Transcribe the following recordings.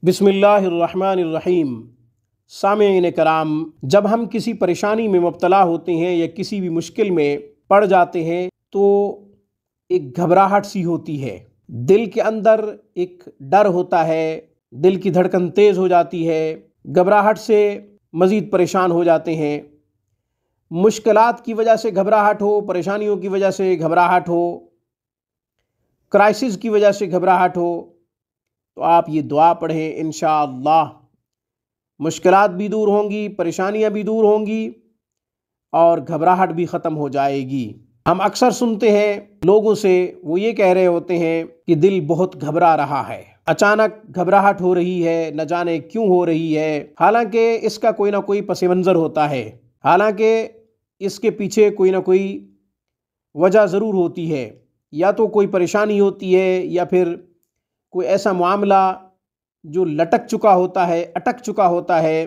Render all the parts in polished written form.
بسم اللہ الرحمن الرحیم۔ سامعین کرام، جب ہم کسی پریشانی میں مبتلا ہوتے ہیں یا کسی بھی مشکل میں پڑ جاتے ہیں تو ایک گھبراہٹ سی ہوتی ہے، دل کے اندر ایک ڈر ہوتا ہے، دل کی دھڑکن تیز ہو جاتی ہے، گھبراہٹ سے مزید پریشان ہو جاتے ہیں۔ مشکلات کی وجہ سے گھبراہٹ ہو، پریشانیوں کی وجہ سے گھبراہٹ ہو، کرائسس کی وجہ سے گھبراہٹ ہو، تو آپ یہ دعا پڑھیں، انشاءاللہ مشکلات بھی دور ہوں گی، پریشانیاں بھی دور ہوں گی اور گھبراہٹ بھی ختم ہو جائے گی۔ ہم اکثر سنتے ہیں لوگوں سے، وہ یہ کہہ رہے ہوتے ہیں کہ دل بہت گھبرا رہا ہے، اچانک گھبراہٹ ہو رہی ہے، نہ جانے کیوں ہو رہی ہے، حالانکہ اس کا کوئی نہ کوئی پس منظر ہوتا ہے، حالانکہ اس کے پیچھے کوئی نہ کوئی وجہ ضرور ہوتی ہے، یا تو کوئی پریشانی ہوتی ہے یا پھر کوئی ایسا معاملہ جو لٹک چکا ہوتا ہے، اٹک چکا ہوتا ہے،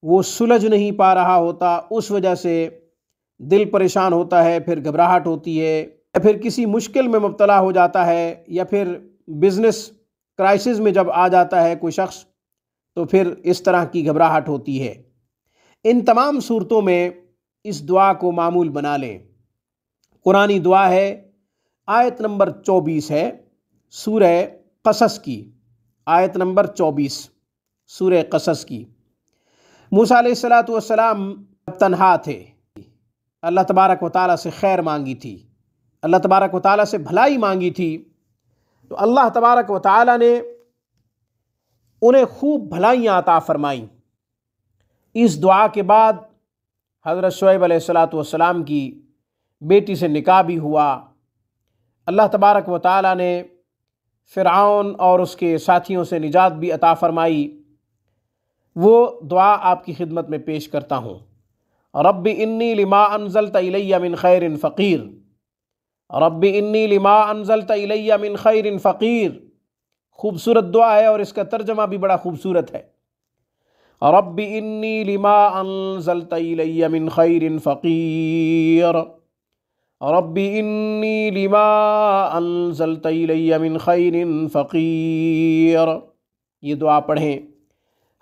وہ سلجھ نہیں پا رہا ہوتا، اس وجہ سے دل پریشان ہوتا ہے، پھر گھبراہٹ ہوتی ہے، یا پھر کسی مشکل میں مبتلا ہو جاتا ہے، یا پھر بزنس کرائسس میں جب آ جاتا ہے کوئی شخص تو پھر اس طرح کی گھبراہٹ ہوتی ہے۔ ان تمام صورتوں میں اس دعا کو معمول بنا لیں۔ قرآنی دعا ہے، آیت نمبر 24 ہے سورہ قصص کی، آیت نمبر 24 سورہ قصص کی۔ موسیٰ علیہ السلام تنہا تھے، اللہ تبارک و تعالیٰ سے خیر مانگی تھی، اللہ تبارک و تعالیٰ سے بھلائی مانگی تھی، تو اللہ تبارک و تعالیٰ نے انہیں خوب بھلائیاں عطا فرمائیں۔ اس دعا کے بعد حضرت شعیب علیہ السلام کی بیٹی سے نکاح بھی ہوا۔ اللہ تبارک و تعالیٰ نے فرعون اور اس کے ساتھیوں سے نجات بھی عطا فرمائی۔ وہ دعا آپ کی خدمت میں پیش کرتا ہوں۔ رب انی لما انزلت الی من خیر فقیر، رب انی لما انزلت الی من خیر فقیر۔ خوبصورت دعا ہے اور اس کا ترجمہ بھی بڑا خوبصورت ہے۔ رب انی لما انزلت الی من خیر فقیر، رب انی لما انزلت الی من خیر فقیر۔ یہ دعا پڑھیں،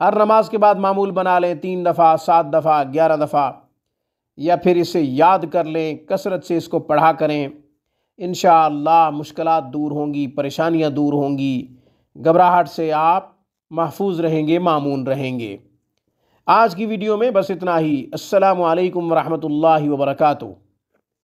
ہر نماز کے بعد معمول بنا لیں، 3 دفعہ، 7 دفعہ، 11 دفعہ، یا پھر اسے یاد کر لیں، کثرت سے اس کو پڑھا کریں۔ انشاءاللہ مشکلات دور ہوں گی، پریشانیاں دور ہوں گی، گھبراہٹ سے آپ محفوظ رہیں گے، مامون رہیں گے۔ آج کی ویڈیو میں بس اتنا ہی۔ السلام علیکم ورحمۃ اللہ وبرکاتہ۔